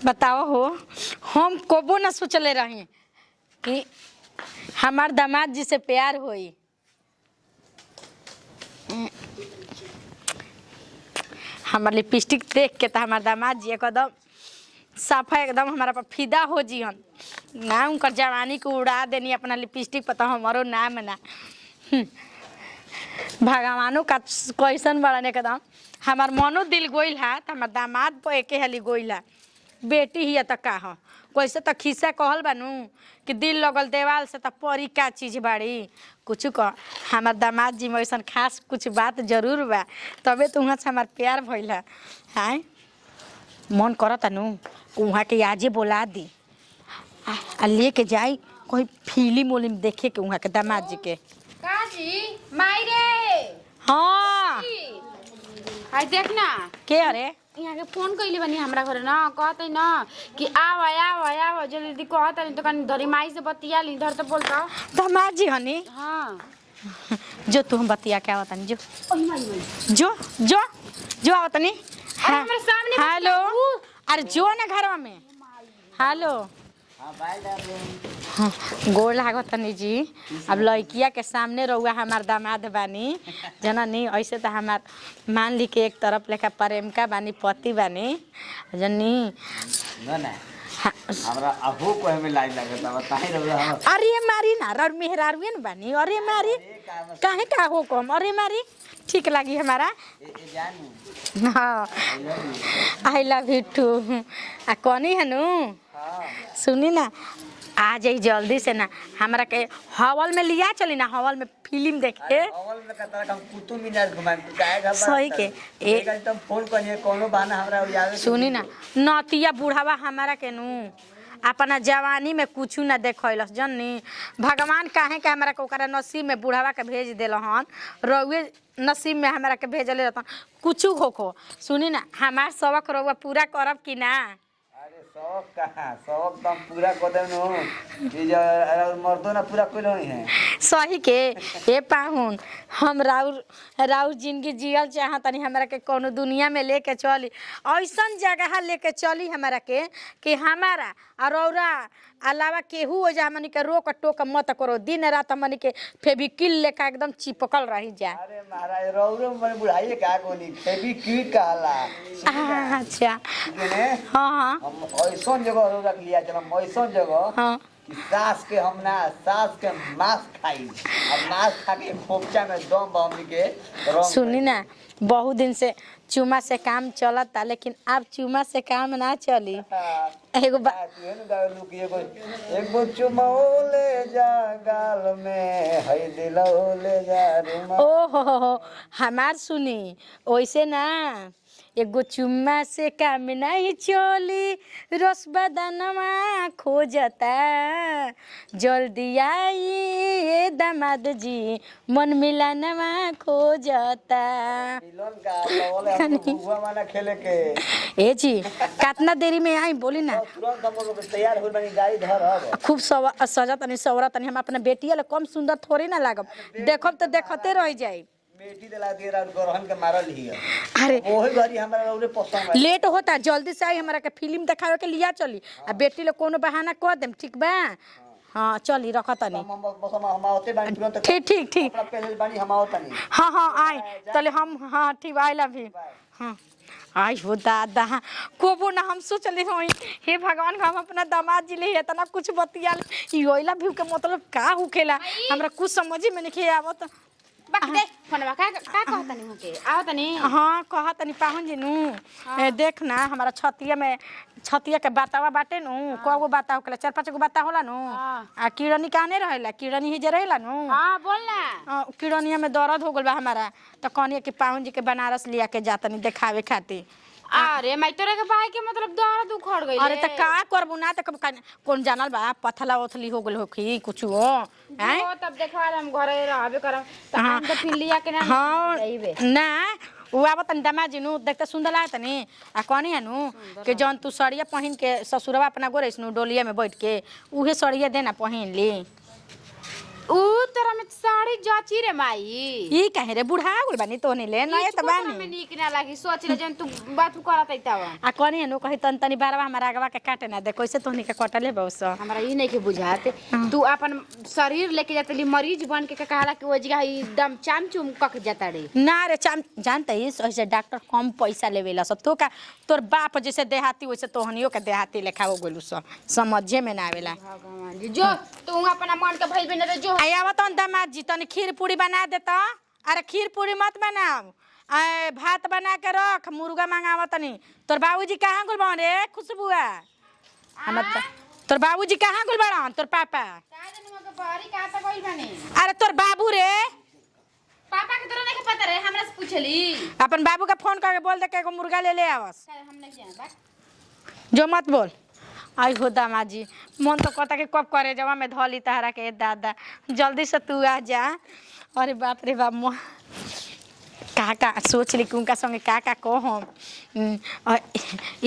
बताओ हो, हम कबो ना सोचले रही कि हमार दामाद जी से प्यार होई। हमार लिपस्टिक देख के तो हमार दामाद जी एकदम साफा एकदम हमारा पर फिदा हो जिहन ना। उनकर जवानी को उड़ा देनी अपना लिपस्टिक पर, तो हमारो नाम ना। भगवानों का कैसन बड़न एकदम। हमार मनो दिल गोइल है तो हमार दामाद पर एके हाली गोइल है। बेटी ही तो का हो कैसे तो खिस्सा कहल बानू कि दिल लगल देवाल से तो परी का चीज बाड़ी। कुछ कह हमार दामाद जी में ऐसा खास कुछ बात जरूर बा, तबे तो वहाँ से हमार प्यार भइल है। हाँ मन करता नू वहाँ के आजे बोला दी आ लेके जाई कोई फिल्म उलिम देखे के वहाँ के दामाद जी के। काजी माई रे। हाँ आई देख ना के अरे यहाँ के फोन कइले बनी हमरा घरे ना, कहते ना कि आव आव आव जल्दी कहता नहीं तो कहीं धरी माई से बतिया ली। इधर तो बोलता दामाद जी हनी। हाँ जो तू हम बतिया के आवत नहीं जो जो जो जो आवत नहीं। अरे मेरे सामने हेलो अरे जो ना घर में। हेलो हाँ, गोड़ लागत नहीं जी। अब लड़किया के सामने रहुआ हमार दामाद बानी जननी। ऐसे तो हमार मान ली के एक तरफ लेखा प्रेमिका बानी पति बानी जननी। हाँ। हमरा अबो को हमें लाइन लगता बताई रहुआ हम। अरे मारी ना रर मेहरारुए न बानी। अरे मारी काहे का हो कम। अरे मारी ठीक लगी हमारा। हाँ आई लव यू टू। आ कौनी है नू सुनी ना आ जाई जल्दी से ना हमरा के हॉल में लिया चली ना। हॉल में फिल्म देखे। हॉल में कतरा हम कुतुब मीनार घुमाएं काहे घबरा सही के एक एकदम फोन करिए कोनो बहाना हमरा याद। सुनी ना नतिया बुढ़ावा हमारा के नू अपना जवानी में कुछ ना देखलस जननी। भगवान काहे के हमरा के ओकरा नसीब में बुढ़ावा के भेज देल हन। रउए नसीब में हमरा के भेजले रहतन कुछ होखो। सुनी ना हमार शौक रउआ पूरा करब कि ना। अरे शौक कहाँ शौक तो हम पूरा कर देनु ये जो मर्दों ना पूरा कर रही हैं। सही के ए पाहुन हम राउर जिंदगी जियल चाहतनी। हमरा के कोनो दुनिया में लेके चली ऐसन जगह लेके चली हमरा के कि हमारा और औरा अलावा केहू हो जा हमनी के रोक टोक मत करो। दिन रात हमनी के फेविकिल लेका एकदम चिपकल रही जा। अरे महाराज रौरो मन बुढ़ाइए का कोनी फेविक्विक कहला। अच्छा ने हाँ हाँ हम ऐसन जगह रो रख लिया चल हम ऐसन जगह हाँ कि सास के हम ना सास के मांस खाई और मांस खा के खोपचा में दम बम के रंग। सुनी ना बहुत दिन से चुमा से काम चलता लेकिन अब चुमा से काम ना चली। एगो एगो चुमा ले जा गाल में है दिल ले जा रुमा। ओ हो हमार सुनी वैसे ना एगो चुम्मा से काम नहीं चली। रस बदनवा खोजता जल्दी आई ये दामाद जी मन मिलानवा खोजता। मिलन का लवले हम बुआ वाला खेले के ए जी कितना देरी में आई बोली ना। तुरंत हम लोग तैयार हो बनी गाड़ी धर अब खूब सजा तनी सवरा तनी। हम अपने बेटिया ले कम सुंदर थोड़ी ना लागब। देखब तो देखते रह जाई। बेटी दिला दे रहा गरहन के मारल ही है। अरे ओही घरी हमरा रौरे पसंद है। लेट होता जल्दी से आई हमरा के फिल्म दिखावे के लिया चली। आ बेटी ले कोनो बहाना कर देम ठीक बा। हाँ चली रख तनी हम बस हम आवते बानी तुरंत ठीक ठीक ठीक। अपना पहले बानी हम आवतनी। हाँ हाँ आए चले हम हाँ ठीक आई लव यू। हाँ आई हो दादा कोबो ना हम सोचले होई हे भगवान हम अपना दामाद जी ले इतना कुछ बतिया ई लव यू के मतलब का होखेला हमरा कुछ समझ में नहीं आवत। बाकी दे फोनवा का कहता नहीं होके आओ तनी। हाँ कहा तनी पाहुन जी नू देख ना हमारा छतिया के बातावा बाटे नू कगो बाता होखेला 4-5 गो बाता होला नू। आ किड़नी काने रहेला किड़नी ही जे रहेला नू। हाँ बोल ना किड़निया में दर्द हो गल बा हमारा तो कहनी कि पाहुन जी के बनारस लिया के जातनी देखावे खातिर। अरे मैं तोरे के भाई के मतलब दर्द उखड़ गई। अरे त का करबू ना त कौन जानल बा पथला ओथली हो गल होखी कुछ हो हैं। वो तब देखवा हम घरे रहबे करम त हम तो फिर लिया के ना हाँ जाइबे ना वो आवत दामाद जी नू देखते सुंदर लागत नी। आ कहनी है नू कि जौन तू सड़िया पहन के ससुरवा अपना गोरेस नू डोलिया में बैठ के उहे सड़िया देना पहन ली। ऊ तोरा में साड़ी जाची रे माई ई कहे रे बुढ़ा गेल बानी तोने ले नए त में बानी नीक ना लागी सोच ले जन तू बात करत आइतावा आ कने नो कहि तन तनी बारवा हमरा आगवा के काटे ना दे कैसे तोनी के कटले बौस हमरा ई नहीं के बुझाते तू अपन शरीर लेके जातली मरीज बन के कहला कि ओ जगह एकदम चामचुम कक जाता रे ना रे चाम जानते ही ऐसे डॉक्टर कम पैसा लेवेला सब तो का तोर बाप जैसे देहाती वैसे तोहनियो के देहाती लेखा हो गेलू समझे में ना आवेला भगवान जी जो तू अपना मन के भइल बिना जो आया तो दामाद जी तनी खीर पूरी बना देता अरे खीर पूरी मत बनाओ भात बना के रख मुर्गा मंगावा तनी तोर बाबूजी कहाँ गुल बन रे खुशबुआ तोर बाबूजी कहाँ गुल बड़न तोर पापा अरे तोर बाबू रे पापा के तोरा नहीं पता रे हमरा से पूछली अपन बाबू का फोन करके बोल दे के एगो मुर्गा ले आवस हम नहीं जाने जो मत बोल आई हो दामाद जी मन तो कहता कि कब करे जवा में धली तहरा के दादा जल्दी से तू आ जा अरे बाप रे बाप का सोच ली उनका संगे का कहो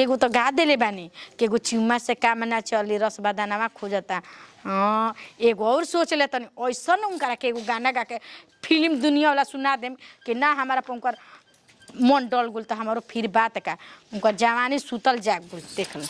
एगो तो गा देले बानी कि एगो चुम्मा से काम ना चली रस बदानावा खोजता हाँ एगो और सोच ले तनी ऐसा उनका के एगो गाना गा के फिल्म दुनिया वाला सुना देम कि ना हमारा उनकर मन डल गुल तो हमारो फिर बात का उनकर जवानी सुतल जाग गुल देख लो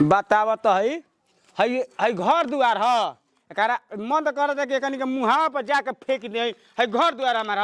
बताव तो है घर दुआर ह एकरा मन तो करत है कि कनी के मुहावा पर जाके फेंक दे है घर दुआर हमार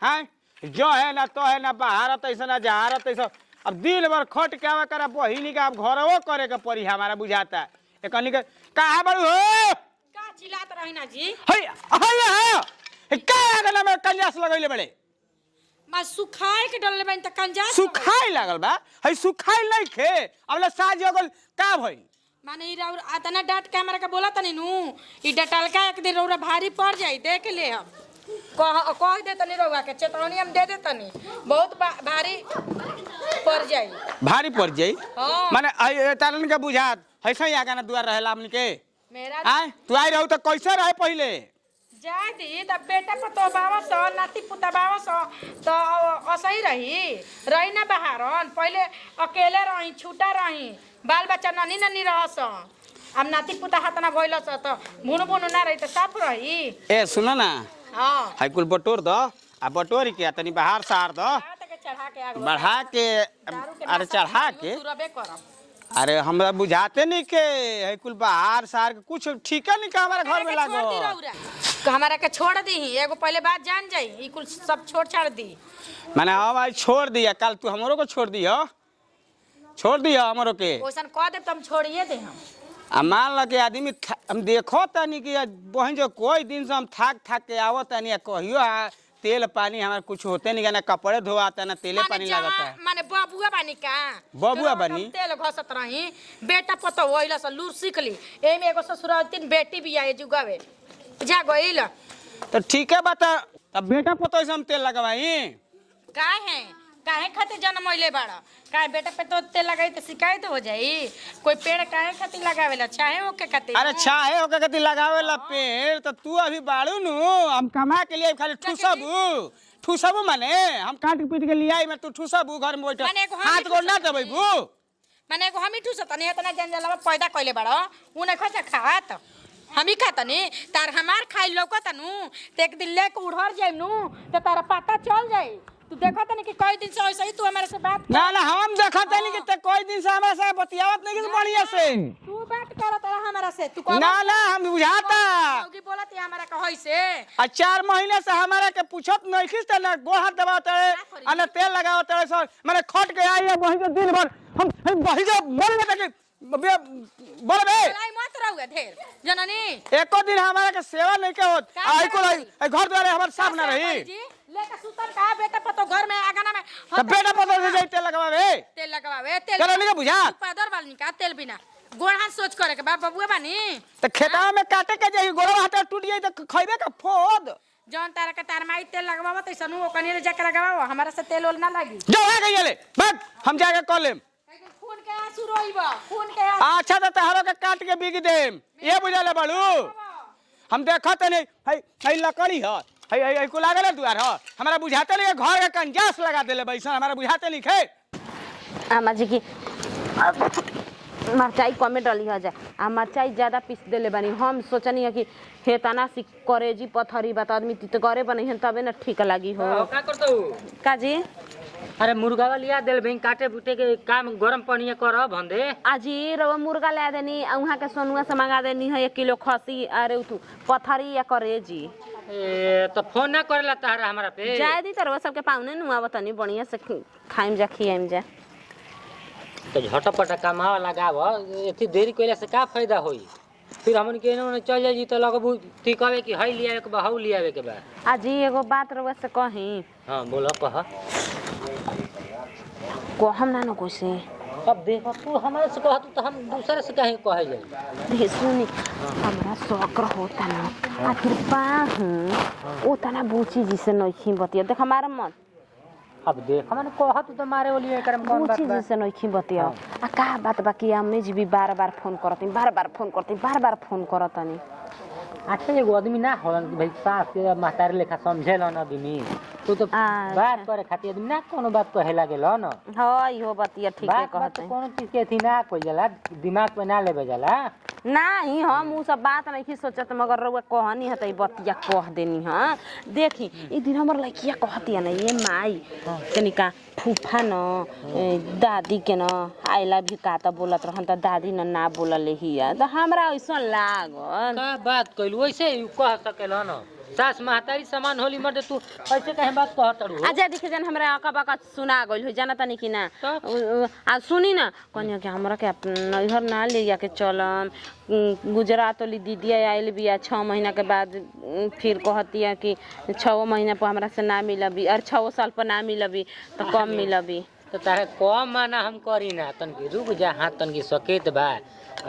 हैं जो है ना तो है ना बाहरत ऐसा ना जहारत ऐसा अब दिन भर खट के आवा करा बहिनी का अब घरवो करे के पड़ी हमारा बुझाता है कनी के कहा बड़ू हो का चिल्लात रही ना जी है का आगला में कंजास लगैले बड़े मैं सुखाए के डलले बन त कंजा सुखाई लागल बा है सुखाई नहीं खे अबले साज होगल का भई माने ई राउर आतना डांट के हमरा के बोला तनी नु ई डटल का एक दिन रौरा भारी पड़ जाई देख ले हम कह दे तनी रौआ के चेतावनी हम दे दे तनी बहुत भारी पड़ जाई हां माने तारन के बुझात ऐसे ही आगा ना दुआर रहेला हमनी के मेरा आय तू आई रहू त कैसे रहे पहिले जा दी तब बेटा पतो बावा सो नाती पुता बावा सो तो असही रही ना बाहरन पहले अकेले रही छूटा रही बाल बच्चा ननी ननी रहस अब नाती पुता हाथ ना भइल स तो भुन भुन ना रही तो साफ रही ए सुन ना हां हाई कुल बटोर द आ बटोरी के तनी बाहर सार द चढ़ा के आग बढ़ा के अरे चढ़ा के तुरबे करम अरे हमरा बुझाते नहीं के है कुल बाहर सार के कुछ ठीक नहीं का हमारे घर में लागो हमारा के छोड़ दी एगो पहले बात जान जाई ई कुल सब छोड़ छाड़ दी माने हम आज छोड़ दिया कल तू हमरो को छोड़ दियो हमरो के ओसन कह दे तुम छोड़िए दे हम आ मान ल के आदमी हम देखो तनी कि बहन जो कोई दिन से हम थाक के आवत तनी कहियो तेल पानी हमारे कुछ होते नहीं ना कपड़े धोआता ना तेले पानी लगाता है माने बबुआ बानी का बबुआ बानी तेल घसत रही बेटा पतो होइला से लूर सीख ली एमे एगो ससुरालतीन बेटी भी आए जुगावे जा गइल तो ठीक है बता तब बेटा पतो से हम तेल लगवाई काहे खातिर जन्म होइले बाड़ा काहे बेटा पे तो तेल लगाई तो शिकायत हो जाई कोई पेड़ काहे खातिर लगावेला चाहे ओके खातिर अरे चाहे ओके खातिर लगावेला पेड़ तो तू अभी बाड़ू नु हम कमा के लिए खाली ठूसबू माने हम काट पीट के लिए आई मैं तू ठूसबू घर में बैठ हाथ गोड़ ना दबैबू माने एगो हम ही ठूसत नहीं इतना जंजालवा पैदा कइले बाड़ा उ नहीं खा खात हम ही खाता नहीं तार हमार खाई लौकत नु ते एक दिन लेके उड़हर जाई नु तो तारा पता चल जाई तू देखा तनी कि कई दिन से ऐसे ही तू हमारे से बात ना हम देखा तनी कि ते कोई दिन से हमारे से बतियावत नहीं कि बढ़िया से तू बात करत है हमारा से तू ना हम बुझाता होगी बोलत है हमारा कहै से आ 4 महीने से हमारा के पूछत नहीं खिस त ना गोड़ हाथ दबावत है आ तेल लगावत है सर मैंने खट के आई है वही दिन भर हम वही जो बोल में देखे बोल बे लाई मत रहूगा ढेर जननी एको दिन हमारा के सेवा नहीं के होत आई को घर द्वारे हमार साफ ना रही लेके सुतल का बेटा पतो घर में आगना में तब बेटा पतो से जाई तेल लगावे तेल चलो नहीं बुझा पादर वाल निका तेल बिना गोड़ हाथ सोच करे के बा बबुआ बानी त खेतवा में काटे के जाई गोड़ हाथ टूट जाई त खइबे का फोद जौन तारा के तार माई तेल लगवावा तैसनु ओकनी रे जाके लगावा हमारा से तेल ओल ना लागी जो है गइले ले बस हम जाके कॉल लेम खून के आंसू रोइबा खून के आंसू अच्छा त तहरो के काट के बिग देम ये बुझाले बाड़ू हम देखत नहीं है लकड़ी है को लागल दुआर ह हमारा बुझाते नहीं घर के कंजास लगा देले बैसन हमारा बुझाते नहीं खे आमा जी की मरचाई कमे डली हो जाए आ मरचाई ज़्यादा पीस देले बानी हम सोचनी है कि हे तना सी करेजी पथरी बात आदमी तित करे बनी है तबे ना ठीक लगी हो का करतो काजी अरे मुर्गावा लिया देल भई काटे बुटे के काम गरम पानी कर भंदे आजी रवा मुर्गा ला देनी उहाँ के सोनुआ से मंगा देनी है 1 किलो खसी अरे तू पथरी या करेजी ए तो फोन ना करेला तारा हमरा पे जाए दी तरवा सबके पाउने नुआ बतानी बढ़िया से खाइम जा खियाइम जा तो झटपट कमावा लगाव एती देरी कइला से का फायदा होई फिर हमन के न चल जाई तो लगबू ती कहबे कि हई लियावे के बा हऊ लियावे के बा आजी एगो बात रवा से कही हां बोलो कह को हम ना न कोसे अब देखो तू हमारे से कह तो हम दूसरे से कहे कहे जाई देख सुनी हमरा शौक होता ना आखिर पाहू ओ तना बूची जी से नइखी बतिया देख हमारा मन अब देख हमन कह तो मारे ओलिए करम कौन बात बूची बा जी से नइखी बतिया आ का बात बाकी अम्मी जी भी बार-बार फोन फोन करतनी अच्छा एगो आदमी ना होलन कि भाई सास के महतारे लेखा समझेला ना आदमी तू तो अच्छा। बात करे खातिर आदमी ना कोनो बात कहे लागेला ना हां इहो बतिया ठीक है बात कहते कोनो चीज के थी ना कोई जाला दिमाग पे ना लेबे जाला नहीं हम उ सब बात नहीं सोचत मगर रउआ कहनी है त बतिया कह देनी हां देखी ई दिन हमर लड़किया कहती है ना ये माई कनिका फूफा न दादी के न आई लव यू का त बोलत रहन त दादी न ना बोलले हिया त हमरा ऐसा लागल का बात कइल वैसे ही कह सकेला ना सास महतारी समान होली मर्द तू ऐसे कहे बात कहतड़ू अच्छा देखे जन हमरा अका बका सुना गइल हो जाना तनी कि ना आ सुनी ना कन्या के हमरा के नैहर ना ले जाके चलम गुजरात वाली दीदी आइल बिया 6 महीना के बाद फिर कहती है कि 6 महीना पर हमरा से ना मिलबी और 6 साल पर ना मिलबी तो कम मिलबी तो तारे कम माना हम करी ना तनकी रुक जा हाथ तनकी सकेत बा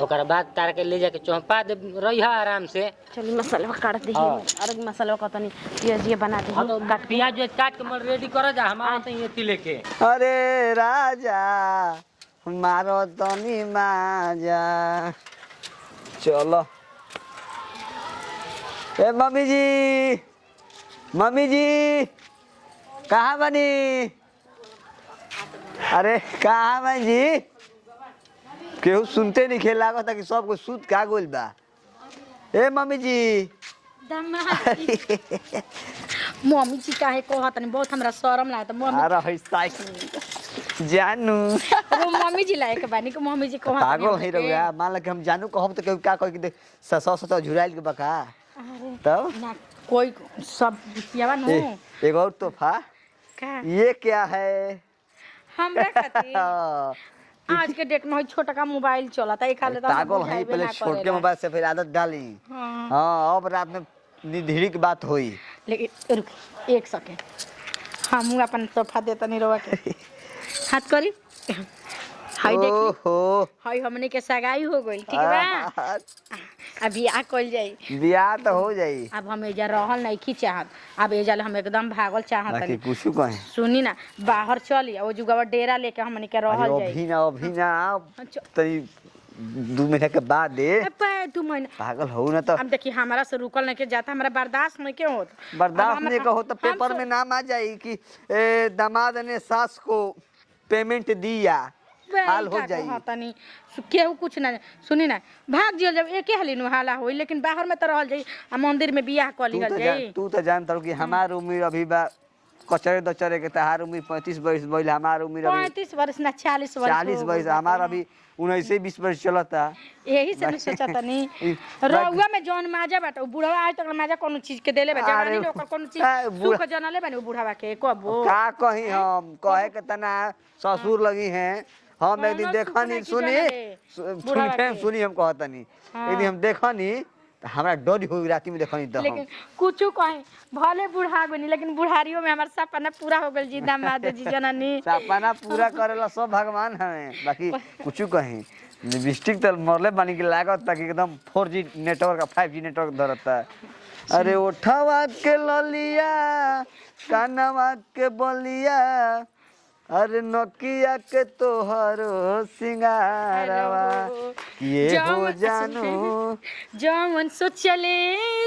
ओकर बाद तार के ले जाके चौंपा दे रहिया आराम से चली मसाला काट दी और मसाला का तनी प्याज ये बना दी तो प्याज काट के मन रेडी कर जा हमारा तो ये लेके अरे राजा मारो तनी माजा चलो ए मम्मी जी कहाँ बनी अरे कहाँ बनी जी केहू सुनते नहीं खेल लागत कि सब कुछ सुत का गोल बा ए मम्मी जी मम्मी जी काहे कहत नहीं बहुत हमरा शरम लागत मम्मी अरे है साइकिल जानू वो मम्मी जी लायक बानी को मम्मी जी कहत पागल है रहुआ मान ला कि हम जानू कहब तो केहू का कह के ससो ससो झुराइल के बका तब ना कोई सब बिटियावा नो एक और तोहफा का ये क्या है हमरा खातिर आज के डेट में छोटा का मोबाइल चला था एक हाल पागल है पहले छोड़ के मोबाइल से फिर आदत डाली हाँ अब रात में निधीरी की बात हुई लेकिन रुक 1 सेकंड हम अपन तोहफा देता नहीं रवा के हाथ करी हाय देखी हाय हमने के सगाई हो गई ठीक बा अब बियाह कइल जाई बियाह तो हो जाई अब हम एजा रहल नहीं की चाहत अब एजा हम एकदम भागल चाहत बाकी कुछ कहे सुनी ना बाहर चली वो जुगावा डेरा लेके हमने के रहल जाई अभी ना तई 2 महीना के बाद दे 2 महीना पागल हो ना तो अब देखिए हमारा से रुकल नहीं के जाता हमारा बर्दाश्त नहीं के होत बर्दाश्त नहीं का हो तो पेपर में नाम आ जाई कि दामाद ने सास को पेमेंट दिया हाल हो जाई तनी केहू कुछ ना सुनी ना भाग जियल जब एके हाली नु हाला होई लेकिन बाहर में तो रहल जाई आ मंदिर में बियाह कर लिहल जाई तू तो जानत हो कि हमार उम्र अभी बा कचरे दचरे के तहार उम्र 35 वर्ष भइल हमार उम्र अभी 35 वर्ष ना 40 वर्ष 40 वर्ष हमार अभी 19-20 वर्ष चलता यही से मैं सोचा तनी रउआ में जौन माजा बाटे उ बुढ़वा आज तक माजा कोनो चीज के देले बा जवानी में ओकर कोनो चीज सुख जनले बानी उ बुढ़वा के कबो का कही हम कहे के तना ससुर लगी हैं हम एक दिन देखनी सुनी हम कहतनी एक दिन हम देखनी हमरा डर हो रात में देखनी तो लेकिन कुछ कहे भले बुढ़ा गनी लेकिन बुढ़ारियों में हमार सपना पूरा हो गेल जी दामाद जी जननी सपना पूरा करेला सब भगवान है बाकी कुछ कहे लिपस्टिक तो मरले बनी के लागत ताकि एकदम 4G नेटवर्क 5G नेटवर्क धरता अरे उठावा के ललिया कानवा के बलिया अरे नोकिया के तोहरो सिंगारवा ये हो जानू जवन सोचले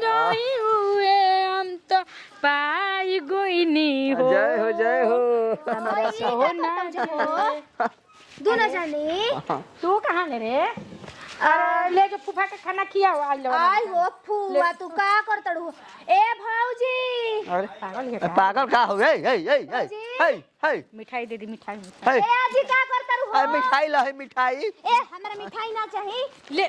रही हुए हम तो पाई गोइनी हो जय हो जय हो। हमारा सोना दोनों जानी तू कहाँ ले रे अरे ले जो फूफा के खाना खिया हो आज आई हो फुआ तू का करतड़ू ए भौजी अरे पागल का हो गए हे हे हे हे हे मिठाई दे दी मिठाई हे ए आजी का करतड़ू अरे मिठाई ला है मिठाई। ए हमरा मिठाई ना चाहिए ले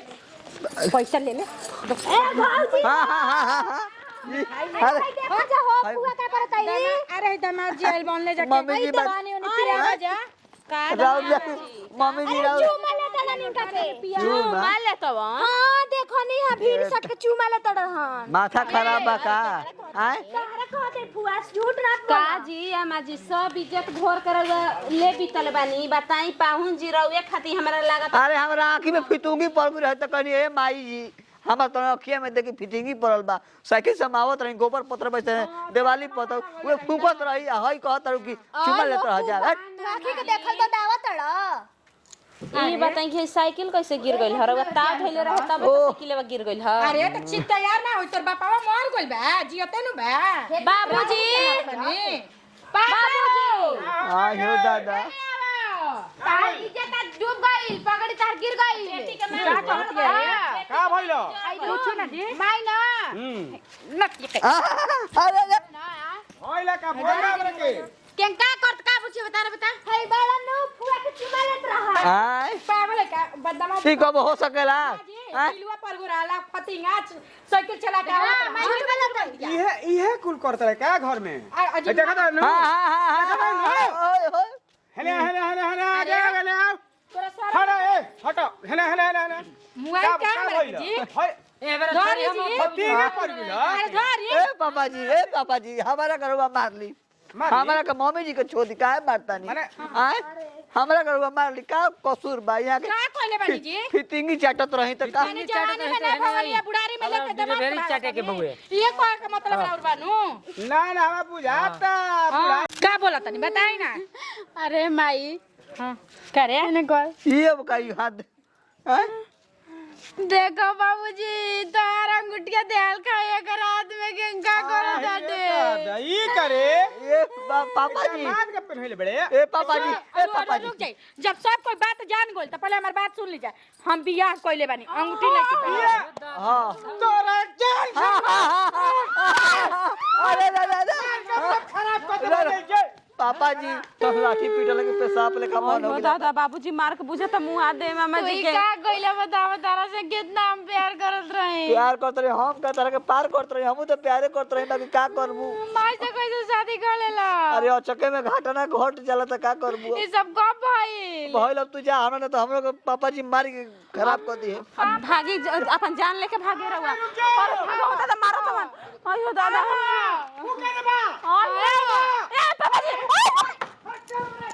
पैसा ले ले ए भौजी हाँ हाँ हाँ हाँ हाँ अरे देखो जा हो फुआ का करतई अरे दामाद जी आइल बन ले जाके मम्मी जी पानी उन्हें पिया जा का राउर मम्मी जी राउर चूमा लेता ना निका के चूमा? ले तो हां देखो नी हां भीड़ सट के चूमा लेता रहन माथा खराब बा का आए तहरा कहते फुआ झूठ ना का जी अम्मा जी सब इज्जत घोर कर ले बीतल बानी बताई पाहुन जी रउए खाती हमरा लागत अरे हमरा आँखी में फितूंगी पड़ गई रहे तो कहनी ए माई जी हमार तो अखिया में देखी फिटिंगी पड़ल बा साइकिल से मावत रही गोबर पत्र बैठे दिवाली पत वे फूकत रही हई कहत रही कि चुमा लेत रह जा आखी के देखल तो दावत तड़ ई बताई कि साइकिल कैसे गिर गइल हर ताव धइले रहे तब साइकिलवा गिर गइल ह अरे तो चित तैयार ना हो तोर बापावा मर गइल बा जियते नु बा बाबूजी बाबूजी हां हो दादा तार इज्जत डूब गइल पगड़ी तार गिर गइल बेटी के मार का कहत रे का भइलो पूछो ना जी माई ना नक ये अरे अरे होइला का बोला रे के केंका करत का पूछे बता रे बता हई बाला नु फुआ के चुमा लेत रहा आए पागल है का बदमाश ठीक अब हो सकेला आए पिलुआ पर गुराला फतिंगा साइकिल चला के आवत मैं झूठ बोलत इहे कुल करत रहे का घर में अजी देखा था ना हां हां हां ओए ओए हेले हेले हेले हेले आगे आगे ले आओ हटो ए हटो हेले हेले हेले मुआई का भइल जी होय ए बेरा धर छोड़ी हम जी। फतीगे पड़ गेल अरे धर ए पापा जी हमारा घरवा मार ली हमारा के मम्मी जी के छोड़ी काहे मारता नहीं आए हमारा घरवा मार ली का कसूर बा यहाँ का कहले बानी जी के फिटिंगी चाटत रही तो का मैंने जवानी में ना भवलिया बुढ़ारी में लेके अरे दमा ढेरी चाटे के बउए ये कहे का मतलब और बानू ना ना हमें बुझाता हां का बोला तनी बताई ना अरे माई हां करे ने कह ये अब का हाथ हैं देखो बाबूजी तारा अंगूठिया देल खाए कर हाथ में केंका करो जाते ई करे ये पापा जी बात के पहले बड़े ए पापा जी ए पापा रुक जी जाई जब सब कोई बात जान गोल तो पहले हमार बात सुन लीजिए हम बियाह कइले बानी अंगूठी लेके पहले हां तोरा जान अरे दादा खराब कर दे पापा जी तो लाठी पीटल के पेशाब लेखा मन हो गया दादा बाबूजी मार के बुझे त मुंह आ दे मामा जी के का कइले बताओ तारा से कितना हम प्यार करत रहे प्यार करते रहे हम का तरह के पार करते रहे हम तो प्यारे करते रहे बाकी का करबू माई से कैसे शादी कर लेला अरे अचके में घटना घट जाला त का करबू ये सब कब भइल भइल अब तू जा हमरा तो हमरो के पापा जी मार के खराब कर दिए अब भागी अपन जान लेके भागे रहुआ और भागो दादा मारो तो अयो दादा ए